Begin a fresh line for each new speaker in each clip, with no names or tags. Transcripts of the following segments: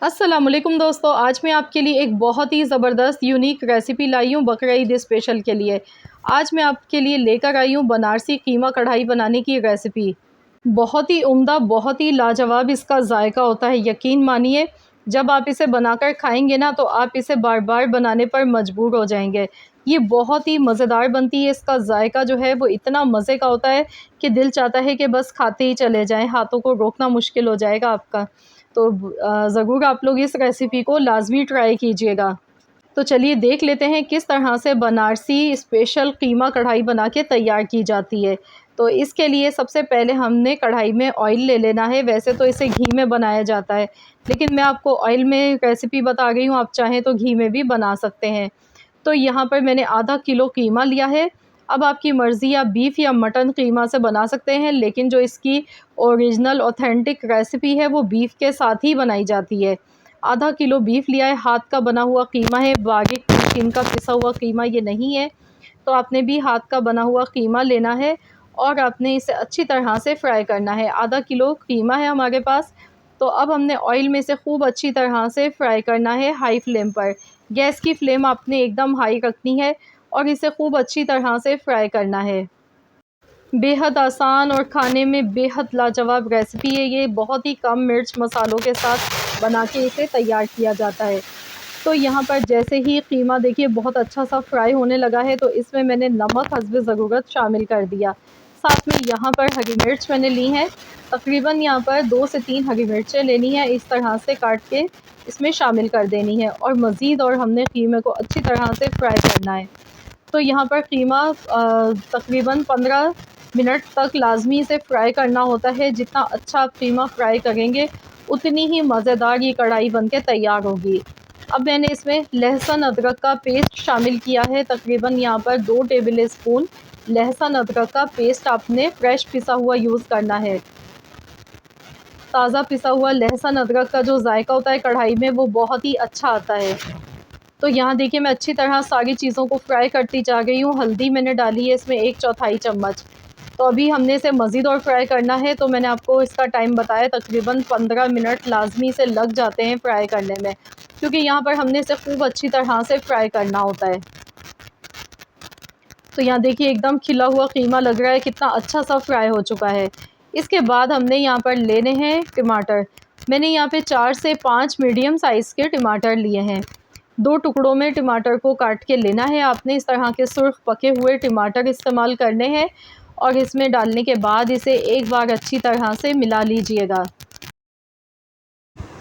अस्सलामुअलैकुम दोस्तों, आज मैं आपके लिए एक बहुत ही ज़बरदस्त यूनिक रेसिपी लाई हूँ बकरा ईद स्पेशल के लिए। आज मैं आपके लिए लेकर आई हूँ बनारसी कीमा कढ़ाई बनाने की रेसिपी। बहुत ही उम्दा, बहुत ही लाजवाब इसका जायका होता है। यकीन मानिए, जब आप इसे बनाकर खाएंगे ना तो आप इसे बार बार बनाने पर मजबूर हो जाएंगे। ये बहुत ही मज़ेदार बनती है। इसका जायका जो है वो इतना मज़े का होता है कि दिल चाहता है कि बस खाते ही चले जाएं, हाथों को रोकना मुश्किल हो जाएगा आपका। तो ज़रूर आप लोग इस रेसिपी को लाजमी ट्राई कीजिएगा। तो चलिए देख लेते हैं किस तरह से बनारसी स्पेशल कीमा कढ़ाई बना के तैयार की जाती है। तो इसके लिए सबसे पहले हमने कढ़ाई में ऑयल ले लेना है। वैसे तो इसे घी में बनाया जाता है, लेकिन मैं आपको ऑयल में रेसिपी बता रही हूँ, आप चाहें तो घी में भी बना सकते हैं। तो यहाँ पर मैंने आधा किलो कीमा लिया है। अब आपकी मर्ज़ी, आप बीफ या मटन कीमा से बना सकते हैं, लेकिन जो इसकी ओरिजिनल ऑथेंटिक रेसिपी है वो बीफ के साथ ही बनाई जाती है। आधा किलो बीफ लिया है, हाथ का बना हुआ कीमा है, बारीक मशीन का पिसा हुआ कीमा ये नहीं है। तो आपने भी हाथ का बना हुआ कीमा लेना है और आपने इसे अच्छी तरह से फ्राई करना है। आधा किलो कीमा है हमारे पास। तो अब हमने ऑयल में इसे खूब अच्छी तरह से फ्राई करना है हाई फ्लेम पर। गैस की फ्लेम आपने एकदम हाई रखनी है और इसे खूब अच्छी तरह से फ्राई करना है। बेहद आसान और खाने में बेहद लाजवाब रेसिपी है ये। बहुत ही कम मिर्च मसालों के साथ बना के इसे तैयार किया जाता है। तो यहाँ पर जैसे ही कीमा देखिए बहुत अच्छा सा फ्राई होने लगा है, तो इसमें मैंने नमक हस्बे ज़रूरत शामिल कर दिया। साथ में यहाँ पर हरी मिर्च मैंने ली है। तकरीबन यहाँ पर 2 से 3 हरी मिर्चें लेनी है, इस तरह से काट के इसमें शामिल कर देनी है और मज़ीद और हमने कीमे को अच्छी तरह से फ्राई करना है। तो यहाँ पर कीमा तकरीबन 15 मिनट तक लाजमी से फ्राई करना होता है। जितना अच्छा आप कीमा फ्राई करेंगे उतनी ही मज़ेदार ये कढ़ाई बनके तैयार होगी। अब मैंने इसमें लहसुन अदरक का पेस्ट शामिल किया है। तकरीबन यहाँ पर 2 टेबल स्पून लहसुन अदरक का पेस्ट आपने फ्रेश पिसा हुआ यूज़ करना है। ताज़ा पिसा हुआ लहसुन अदरक का जो जायका होता है कढ़ाई में वो बहुत ही अच्छा आता है। तो यहाँ देखिए मैं अच्छी तरह सारी चीज़ों को फ्राई करती जा रही हूँ। हल्दी मैंने डाली है इसमें 1/4 चम्मच। तो अभी हमने इसे मज़ीद और फ्राई करना है। तो मैंने आपको इसका टाइम बताया, तकरीबन 15 मिनट लाजमी से लग जाते हैं फ्राई करने में, क्योंकि यहाँ पर हमने इसे खूब अच्छी तरह से फ्राई करना होता है। तो यहाँ देखिए एकदम खिला हुआ कीमा लग रहा है, कितना अच्छा सा फ्राई हो चुका है। इसके बाद हमने यहाँ पर लेने हैं टमाटर। मैंने यहाँ पे 4 से 5 मीडियम साइज़ के टमाटर लिए हैं। 2 टुकड़ों में टमाटर को काट के लेना है आपने। इस तरह के सुर्ख पके हुए टमाटर इस्तेमाल करने हैं और इसमें डालने के बाद इसे एक बार अच्छी तरह से मिला लीजिएगा।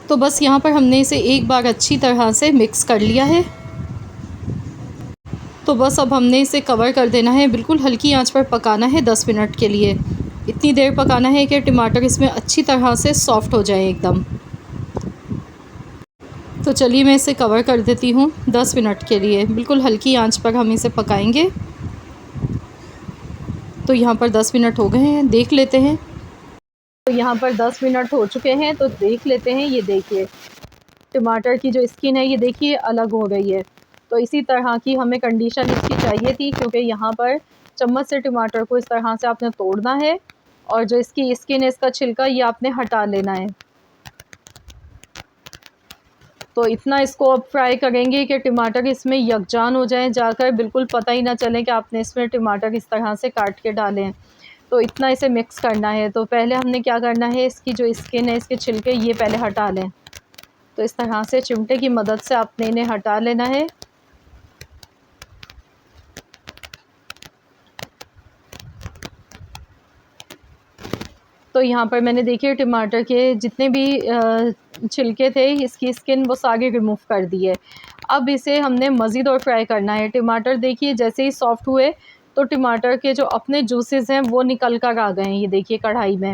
तो बस यहाँ पर हमने इसे एक बार अच्छी तरह से मिक्स कर लिया है। तो बस अब हमने इसे कवर कर देना है, बिल्कुल हल्की आंच पर पकाना है 10 मिनट के लिए। इतनी देर पकाना है कि टमाटर इसमें अच्छी तरह से सॉफ़्ट हो जाए एकदम। तो चलिए मैं इसे कवर कर देती हूँ 10 मिनट के लिए। बिल्कुल हल्की आंच पर हम इसे पकाएंगे। तो यहाँ पर 10 मिनट हो गए हैं, देख लेते हैं। तो यहाँ पर 10 मिनट हो चुके हैं, तो देख लेते हैं। ये देखिए टमाटर की जो स्किन है ये देखिए अलग हो गई है। तो इसी तरह की हमें कंडीशन इसकी चाहिए थी, क्योंकि यहाँ पर चम्मच से टमाटर को इस तरह से आपने तोड़ना है और जो इसकी स्किन है, इसका छिलका, ये आपने हटा लेना है। तो इतना इसको अब फ्राई करेंगे कि टमाटर इसमें यकजान हो जाएं, जाकर बिल्कुल पता ही ना चले कि आपने इसमें टमाटर इस तरह से काट के डाले हैं। तो इतना इसे मिक्स करना है। तो पहले हमने क्या करना है, इसकी जो स्किन है, इसके छिलके, ये पहले हटा लें। तो इस तरह से चिमटे की मदद से आपने इन्हें हटा लेना है। तो यहाँ पर मैंने देखिए टमाटर के जितने भी छिलके थे, इसकी स्किन, वो सारे रिमूव कर दिए। अब इसे हमने मज़ीद और फ्राई करना है। टमाटर देखिए जैसे ही सॉफ़्ट हुए तो टमाटर के जो अपने जूसेस हैं वो निकल कर आ गए हैं, ये देखिए कढ़ाई में।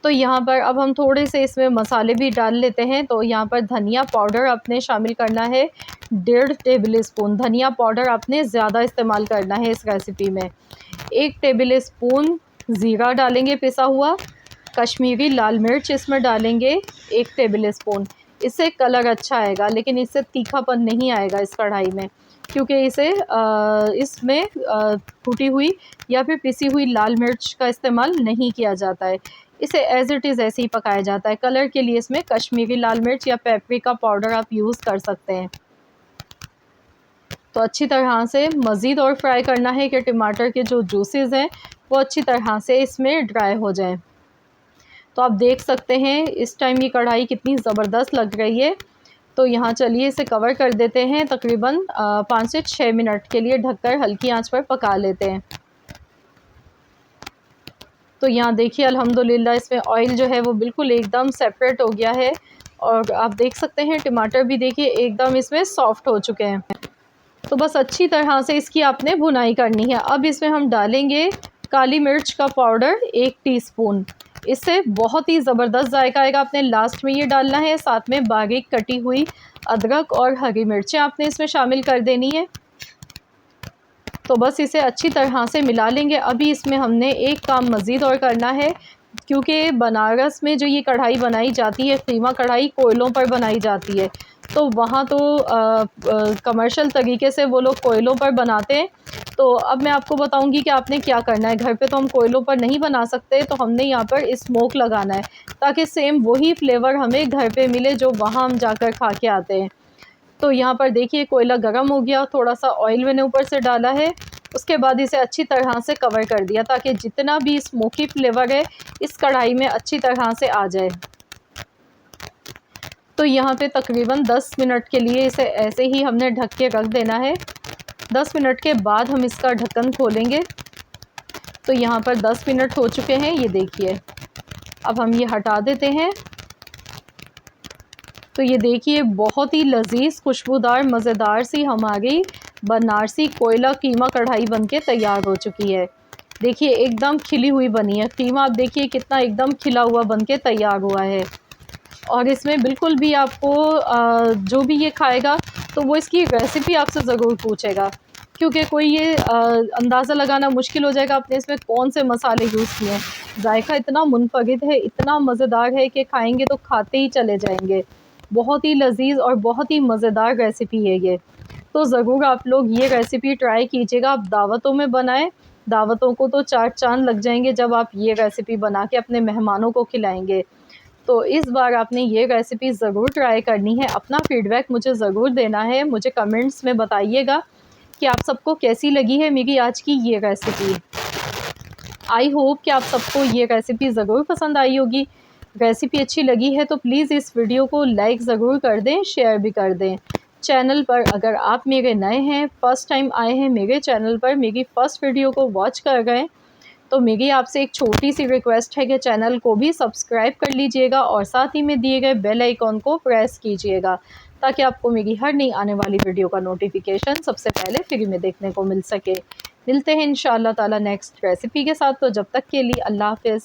तो यहाँ पर अब हम थोड़े से इसमें मसाले भी डाल लेते हैं। तो यहाँ पर धनिया पाउडर आपने शामिल करना है, 1.5 टेबल स्पून। धनिया पाउडर आपने ज़्यादा इस्तेमाल करना है इस रेसिपी में। 1 टेबल स्पून ज़ीरा डालेंगे पिसा हुआ। कश्मीरी लाल मिर्च इसमें डालेंगे 1 टेबल स्पून। इससे कलर अच्छा आएगा, लेकिन इससे तीखापन नहीं आएगा इस कढ़ाई में, क्योंकि इसे इसमें कुटी हुई या फिर पिसी हुई लाल मिर्च का इस्तेमाल नहीं किया जाता है। इसे एज़ इट इज़ ऐसे ही पकाया जाता है। कलर के लिए इसमें कश्मीरी लाल मिर्च या पेपरिका पाउडर आप यूज़ कर सकते हैं। तो अच्छी तरह से मज़ीद और फ्राई करना है कि टमाटर के जो जूसेस हैं वो अच्छी तरह से इसमें ड्राई हो जाएं। तो आप देख सकते हैं इस टाइम ये कढ़ाई कितनी ज़बरदस्त लग रही है। तो यहाँ चलिए इसे कवर कर देते हैं, तकरीबन 5 से 6 मिनट के लिए ढककर हल्की आंच पर पका लेते हैं। तो यहाँ देखिए अल्हम्दुलिल्लाह इसमें ऑयल जो है वो बिल्कुल एकदम सेपरेट हो गया है और आप देख सकते हैं टमाटर भी देखिए एकदम इसमें सॉफ्ट हो चुके हैं। तो बस अच्छी तरह से इसकी आपने भुनाई करनी है। अब इसमें हम डालेंगे काली मिर्च का पाउडर 1 टीस्पून। इससे बहुत ही ज़बरदस्त जायका आएगा। आपने लास्ट में ये डालना है। साथ में बारीक कटी हुई अदरक और हरी मिर्चें आपने इसमें शामिल कर देनी है। तो बस इसे अच्छी तरह से मिला लेंगे। अभी इसमें हमने एक काम मज़ीद और करना है, क्योंकि बनारस में जो ये कढ़ाई बनाई जाती है, कीमा कढ़ाई कोयलों पर बनाई जाती है। तो वहाँ तो कमर्शियल तरीके से वो लोग कोयलों पर बनाते हैं। तो अब मैं आपको बताऊंगी कि आपने क्या करना है। घर पे तो हम कोयलों पर नहीं बना सकते, तो हमने यहाँ पर स्मोक लगाना है ताकि सेम वही फ्लेवर हमें घर पे मिले जो वहाँ हम जाकर खा के आते हैं। तो यहाँ पर देखिए कोयला गर्म हो गया, थोड़ा सा ऑयल मैंने ऊपर से डाला है। उसके बाद इसे अच्छी तरह से कवर कर दिया ताकि जितना भी स्मोकी फ्लेवर है इस कढ़ाई में अच्छी तरह से आ जाए। तो यहाँ पे तकरीबन 10 मिनट के लिए इसे ऐसे ही हमने ढक के रख देना है। 10 मिनट के बाद हम इसका ढक्कन खोलेंगे। तो यहाँ पर 10 मिनट हो चुके हैं, ये देखिए। अब हम ये हटा देते हैं। तो ये देखिए बहुत ही लजीज खुशबूदार मज़ेदार सी हमारी बनारसी कोयला कीमा कढ़ाई बनके तैयार हो चुकी है। देखिए एकदम खिली हुई बनी है। कीमा आप देखिए कितना एकदम खिला हुआ बनके तैयार हुआ है। और इसमें बिल्कुल भी आपको जो भी ये खाएगा तो वो इसकी रेसिपी आपसे ज़रूर पूछेगा, क्योंकि कोई ये अंदाज़ा लगाना मुश्किल हो जाएगा आपने इसमें कौन से मसाले यूज़ किए हैं। जायका इतना मुनफरिद है, इतना मज़ेदार है कि खाएंगे तो खाते ही चले जाएंगे। बहुत ही लजीज और बहुत ही मज़ेदार रेसिपी है ये। तो ज़रूर आप लोग ये रेसिपी ट्राई कीजिएगा। आप दावतों में बनाएं, दावतों को तो 4 चाँद लग जाएंगे जब आप ये रेसिपी बना के अपने मेहमानों को खिलाएंगे। तो इस बार आपने ये रेसिपी ज़रूर ट्राई करनी है। अपना फ़ीडबैक मुझे ज़रूर देना है। मुझे कमेंट्स में बताइएगा कि आप सबको कैसी लगी है मेरी आज की ये रेसिपी। आई होप कि आप सबको ये रेसिपी ज़रूर पसंद आई होगी। रेसिपी अच्छी लगी है तो प्लीज़ इस वीडियो को लाइक ज़रूर कर दें, शेयर भी कर दें। चैनल पर अगर आप मेरे नए हैं, फ़र्स्ट टाइम आए हैं मेरे चैनल पर, मेरी फ़र्स्ट वीडियो को वॉच कर गए, तो मेरी आपसे एक छोटी सी रिक्वेस्ट है कि चैनल को भी सब्सक्राइब कर लीजिएगा और साथ ही में दिए गए बेल आइकॉन को प्रेस कीजिएगा ताकि आपको मेरी हर नई आने वाली वीडियो का नोटिफिकेशन सबसे पहले फ्री में देखने को मिल सके। मिलते हैं इंशाअल्लाह ताला नेक्स्ट रेसिपी के साथ। तो जब तक के लिए अल्लाह हाफ़िज़।